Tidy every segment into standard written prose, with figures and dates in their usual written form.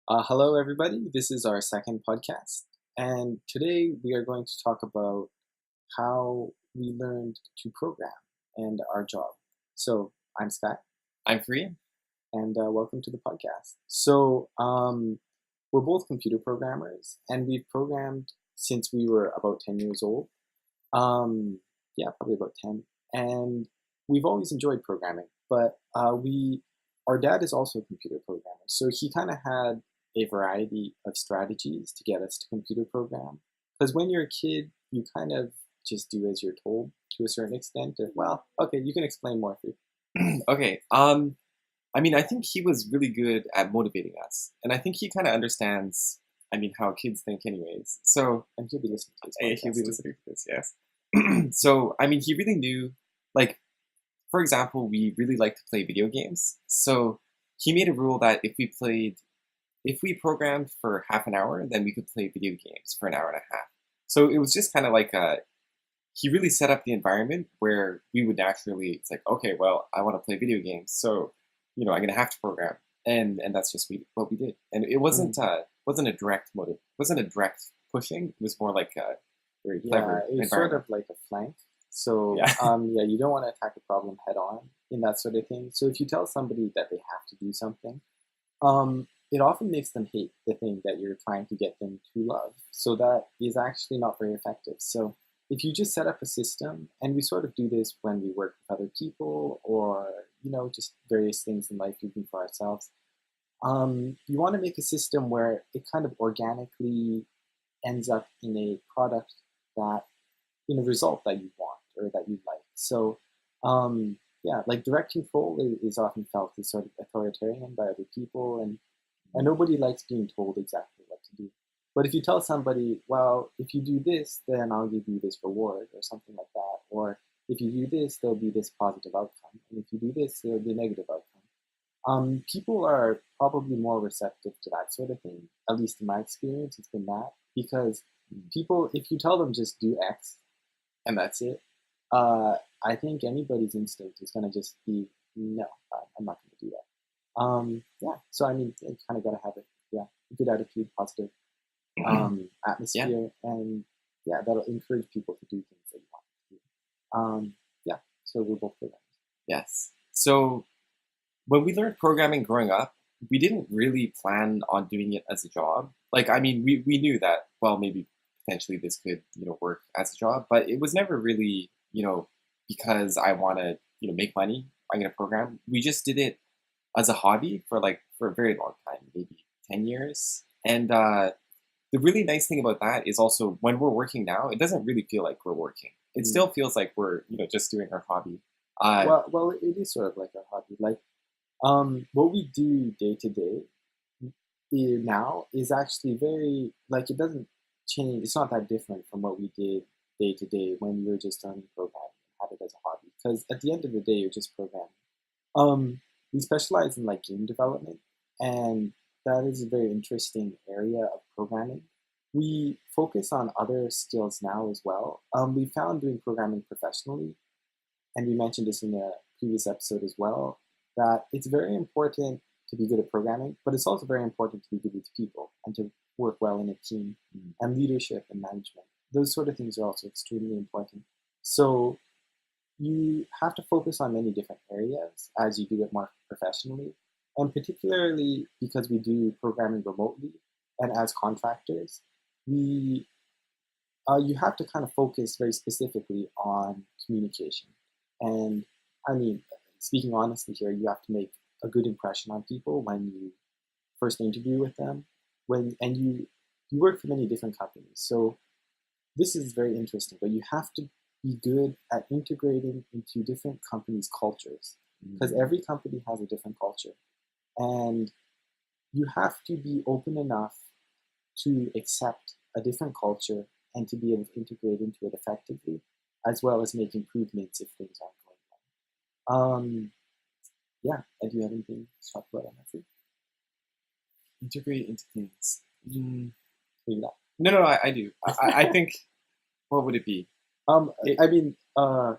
Hello, everybody. This is our second podcast, and today we are going to talk about how we learned to program and our job. So, I'm Scott, I'm free. and welcome to the podcast. We're both computer programmers, and we've programmed since we were about 10 years old. Yeah, probably about 10. And we've always enjoyed programming, but our dad is also a computer programmer. So he kind of had a variety of strategies to get us to computer program. Because when you're a kid, you kind of just do as you're told to a certain extent. Well, okay, you can explain more if you. Okay. I think he was really good at motivating us, and I think he kind of understands. How kids think, anyways. So And he'll be listening to this he'll be podcast too. listening to this. Yes. He really knew. Like, for example, we really like to play video games. So he made a rule that if we programmed for half an hour, then we could play video games for an hour and a half. So it was just kind of like he really set up the environment where we would naturally, it's like, okay, well, I want to play video games, so I'm gonna have to program, and that's just what we did. And it Mm. wasn't a direct motive, wasn't a direct pushing. It was more like a very Yeah, clever it's sort environment. of like a flank. So, Yeah. yeah, you don't want to attack a problem head on in that sort of thing. So if you tell somebody that they have to do something, it often makes them hate the thing that you're trying to get them to love. So that is actually not very effective. So if you just set up a system, and we sort of do this when we work with other people or, just various things in life, even for ourselves, you want to make a system where it kind of organically ends up in a product that, in a result that you want or that you like. So, yeah, like direct control is often felt as sort of authoritarian by other people, and nobody likes being told exactly what to do. But if you tell somebody, well, if you do this, then I'll give you this reward or something like that, or if you do this, there'll be this positive outcome, and if you do this, there'll be a negative outcome. People are probably more receptive to that sort of thing. At least in my experience, it's been that because people, if you tell them just do X and that's it, uh, I think anybody's instinct is going to just be no, I'm not going to do that. Yeah, so I mean, you kind of got to have it. Yeah, good attitude, positive Yeah. atmosphere, and yeah, that'll encourage people to do things that you want to do. Yeah, so we're both for that. Yes. So when we learned programming growing up, we didn't really plan on doing it as a job. We knew that, well, maybe potentially this could, work as a job, but it was never really, because I want to, make money, I'm going to program. We just did it as a hobby for a very long time, maybe 10 years. And the really nice thing about that is also when we're working now, it doesn't really feel like we're working. It Mm. still feels like we're, just doing our hobby. Uh, Well, it is sort of like a hobby. Like, what we do day to day now is actually very like it doesn't change. It's not that different from what we did day to day when we were just learning programming and had it as a hobby. Because at the end of the day, you're just programming. We specialize in like game development, and that is a very interesting area of programming. We focus on other skills now as well. We found doing programming professionally, and we mentioned this in the previous episode as well, that it's very important to be good at programming, but it's also very important to be good with people and to work well in a team and leadership and management. Those sort of things are also extremely important. So you have to focus on many different areas as you do it more professionally. And particularly because we do programming remotely and as contractors, we you have to kind of focus very specifically on communication. And I mean, speaking honestly here, you have to make a good impression on people when you first interview with them. You work for many different companies, so this is very interesting. But you have to be good at integrating into different companies' cultures because mm, every company has a different culture, and you have to be open enough to accept a different culture and to be able to integrate into it effectively, as well as make improvements if things aren't going well. Yeah, do you have anything to talk about on that? integrate into things. Maybe not. No, no, I do. I think what would it be? It, I mean,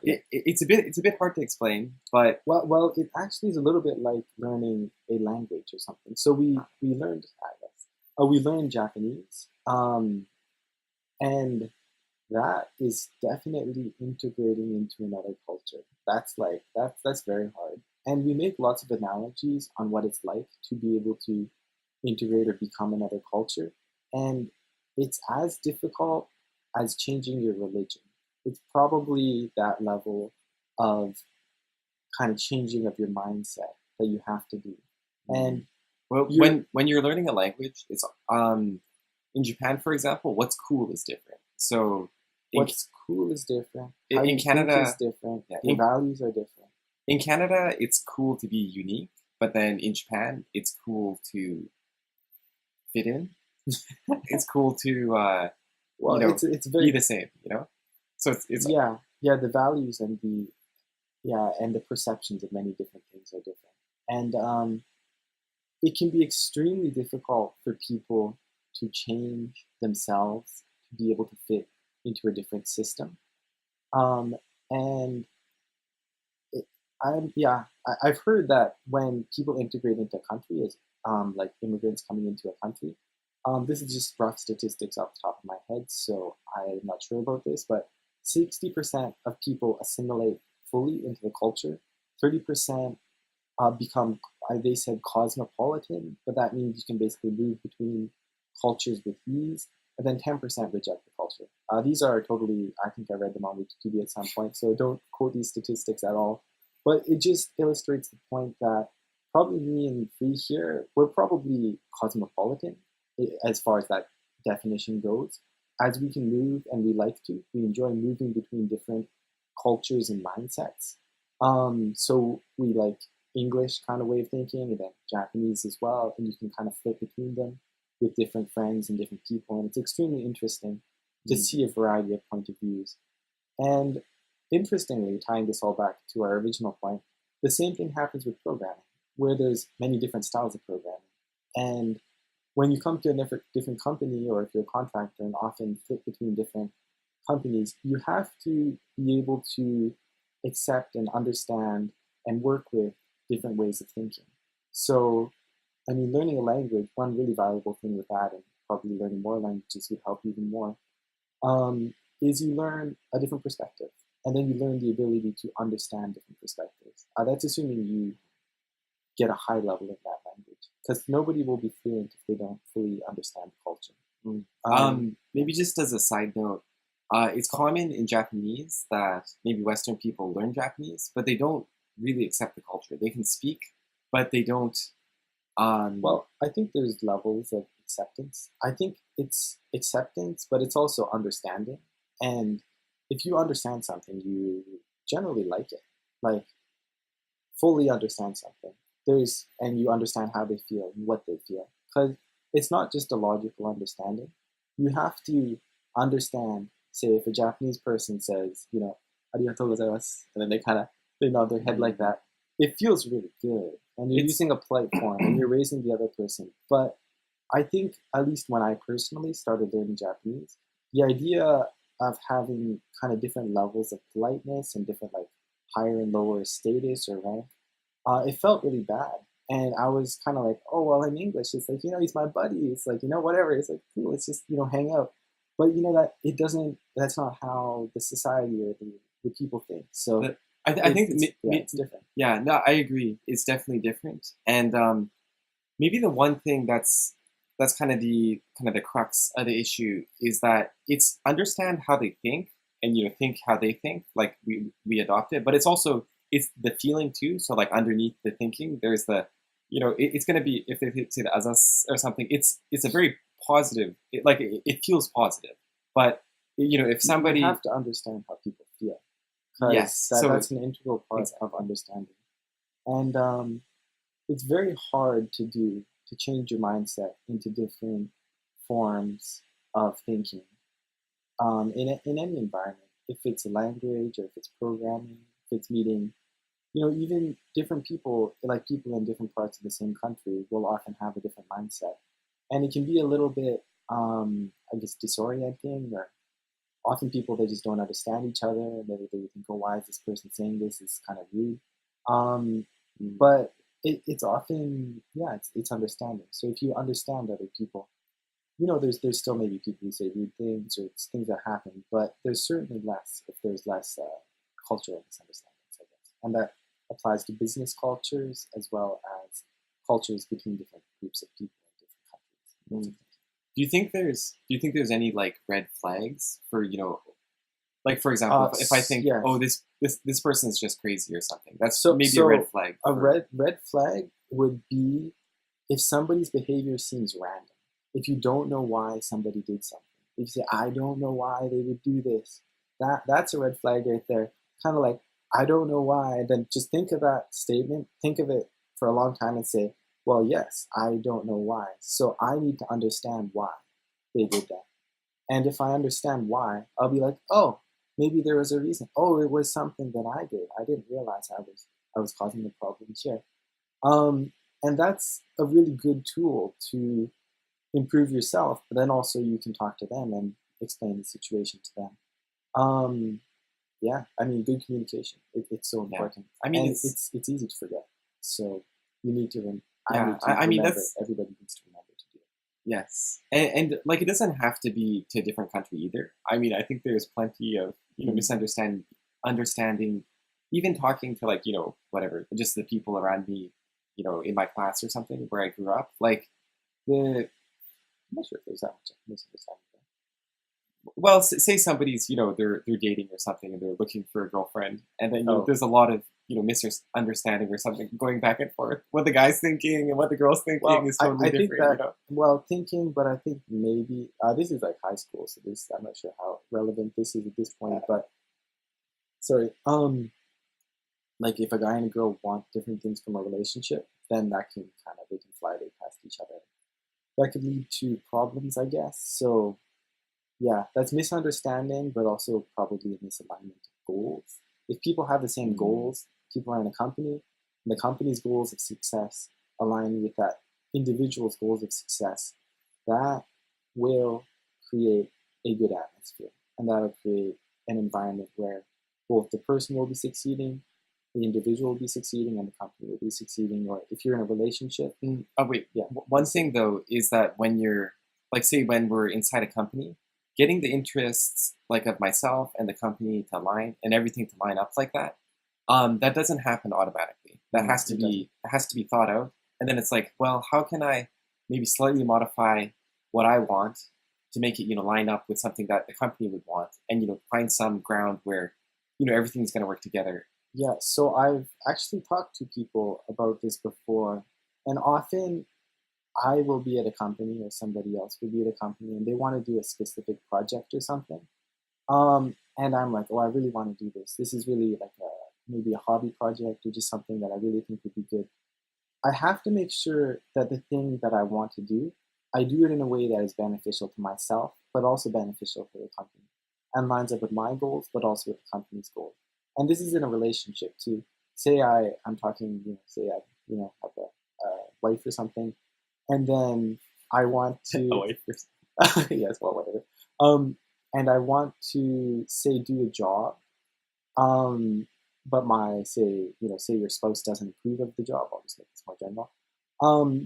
yeah. it's a bit hard to explain, but Well, it actually is a little bit like learning a language or something. So we learned, I guess, we learn Japanese, and that is definitely integrating into another culture. That's very hard. And we make lots of analogies on what it's like to be able to integrate or become another culture. And it's as difficult as changing your religion. It's probably that level of kind of changing of your mindset that you have to do. Mm. And Well, you're when you're learning a language, it's in Japan, for example, what's cool is different. So in what's cool is different. How in you think is Canada, different. yeah, Your values are different. in Canada, it's cool to be unique, but then in Japan, it's cool to fit in. It's cool to Well, it's be very the same. So it's yeah, the values and the yeah, and the perceptions of many different things are different. And it can be extremely difficult for people to change themselves to be able to fit into a different system. Um, and it, I've heard that when people integrate into a country as like immigrants coming into a country, this is just rough statistics off the top of my head, so I'm not sure about this, but 60% of people assimilate fully into the culture. 30% become, they said cosmopolitan, but that means you can basically move between cultures with ease. And then 10% reject the culture. These are totally, I think I read them on Wikipedia at some point, so don't quote these statistics at all. But it just illustrates the point that probably me and Free here, we're probably cosmopolitan as far as that definition goes. As we can move and we like to, we enjoy moving between different cultures and mindsets. So we like English kind of way of thinking, and then Japanese as well, and you can kind of flip between them with different friends and different people, and it's extremely interesting to mm, see a variety of point of views. And interestingly, tying this all back to our original point, the same thing happens with programming, where there's many different styles of programming. And when you come to a different company, or if you're a contractor and often flip between different companies, you have to be able to accept and understand and work with different ways of thinking. So, I mean, learning a language, one really valuable thing with that, and probably learning more languages would help even more, is you learn a different perspective. And then you learn the ability to understand different perspectives. That's assuming you get a high level in that language, because nobody will be fluent if they don't fully understand the culture. mm. Yeah. Maybe just as a side note, it's common in Japanese that maybe Western people learn Japanese, but they don't really accept the culture. They can speak, but they don't. Um, Well, I think there's levels of acceptance. I think it's acceptance, but it's also understanding. And if you understand something, you generally like it. Like fully understand something. And you understand how they feel and what they feel. Because it's not just a logical understanding. You have to understand, say if a Japanese person says, arigatou gozaimasu, and then they nod their head like mm, that, it feels really good. And you're it's using a polite form and you're raising the other person. But I think, at least when I personally started learning Japanese, the idea of having kind of different levels of politeness and different like higher and lower status or rank, it felt really bad. And I was kind of like, oh, well, in English, it's like, he's my buddy. It's like, whatever. It's like, cool. It's just, hang out. But that it doesn't, that's not how the society or the people think. So but I think yeah, it's different. yeah, no, I agree. It's definitely different, and maybe the one thing that's kind of the crux of the issue is that it's understand how they think, and think how they think, like we adopt it, but it's the feeling too. So like underneath the thinking there's the it's going to be, if they say the azas or something, it's a very positive, it feels positive, but if You somebody, have to understand how people feel, because yes, so that's an integral part of exactly. understanding. And it's very hard to do to change your mindset into different forms of thinking, in any environment, if it's a language or if it's programming, if it's meeting, even different people, like people in different parts of the same country, will often have a different mindset. And it can be a little bit, I guess, disorienting, or often people, they just don't understand each other, and they think, oh, why is this person saying this? It's kind of rude. Um, Mm, but it's often, yeah, it's understanding. So if you understand other people, there's still maybe people who say rude things or it's things that happen, but there's certainly less if there's less cultural misunderstandings, I guess, and that applies to business cultures as well as cultures between different groups of people in different countries. Mm. Do you think there's any like red flags for like for example, if I think, Yes. oh, this person is just crazy or something, that's So, maybe a so red flag a for. red flag would be if somebody's behavior seems random. If you don't know why somebody did something. If you say, I don't know why they would do this, that's a red flag right there. Kind of like, I don't know why. Then just think of that statement, think of it for a long time and say, well, yes, I don't know why. So I need to understand why they did that. And if I understand why, I'll be like, oh, maybe there was a reason. Oh, it was something that I did. I didn't realize I was causing the problems here. Um, and that's a really good tool to improve yourself, but then also you can talk to them and explain the situation to them. Um, yeah, I mean, good communication. It's so Yeah, important, I mean, and it's it's easy to forget. So you need to. I yeah, need to I mean, remember. that's. Everybody needs to remember to do it. Yes, and like it doesn't have to be to a different country either. I mean, I think there's plenty of Mm. understanding, even talking to like whatever, just the people around me, in my class or something where I grew up. Like the I'm not sure if there's that much misunderstanding there. well, say somebody's they're dating or something and they're looking for a girlfriend, and then Oh, there's a lot of misunderstanding or something going back and forth. What the guy's thinking and what the girl's thinking well, is I totally think different. that thinking, but I think maybe this is like high school, so this I'm not sure how relevant this is at this point. But sorry, like if a guy and a girl want different things from a relationship, then that can kind of they can fly way past each other. That could lead to problems, I guess. So yeah, that's misunderstanding, but also probably a misalignment of goals. If people have the same Mm, goals, people are in a company, and the company's goals of success align with that individual's goals of success, that will create a good atmosphere. And that'll create an environment where both the person will be succeeding, the individual will be succeeding, and the company will be succeeding. Or if you're in a relationship, Oh wait, yeah, one thing though is that when you're like say when we're inside a company, getting the interests like of myself and the company to align and everything to line up like that, that doesn't happen automatically. That has to it doesn't. be thought out, and then it's like, well, how can I maybe slightly modify what I want to make it line up with something that the company would want, and find some ground where everything's going to work together. Yeah, so I've actually talked to people about this before, and often I will be at a company or somebody else will be at a company and they want to do a specific project or something. And I'm like, oh, I really want to do this. This is really like maybe a hobby project or just something that I really think would be good. I have to make sure that the thing that I want to do, I do it in a way that is beneficial to myself, but also beneficial for the company and lines up with my goals, but also with the company's goals. And this is in a relationship too. Say I'm talking, say I, have a wife or something, and then I want Oh to, wait, yes, well, whatever. Um, and I want to say do a job, um, but say your spouse doesn't approve of the job. I'll just make this more general.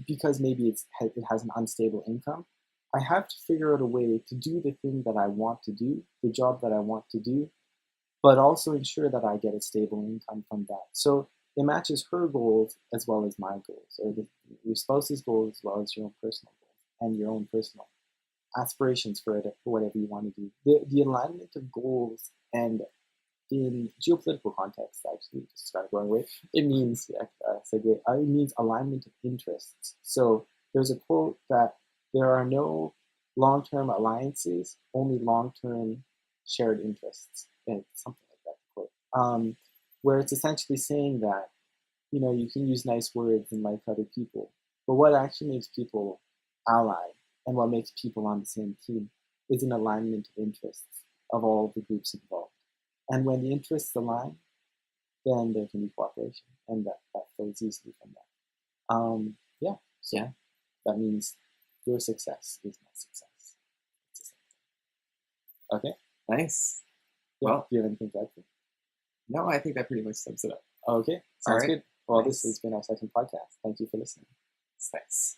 Because maybe it has an unstable income. I have to figure out a way to do the thing that I want to do, the job that I want to do, but also ensure that I get a stable income from that. So it matches her goals as well as my goals, or your spouse's goals as well as your own personal goals and your own personal aspirations for it, for whatever you want to do. The alignment of goals and in geopolitical context, actually, just kind of going away, it means it means alignment of interests. So there's a quote that there are no long-term alliances, only long-term shared interests, and something like that quote. Where it's essentially saying that you can use nice words and like other people, but what actually makes people allied and what makes people on the same team is an alignment of interests of all the groups involved. And when the interests align, then there can be cooperation, and that flows easily from that. Yeah, yeah, so that means your success is my success. It's the same thing. Okay, nice. yeah. Well, Do you have anything to add? no, I think that pretty much sums it up. Okay, All sounds right, good. Well, this nice, has been our second podcast. Thank you for listening. nice.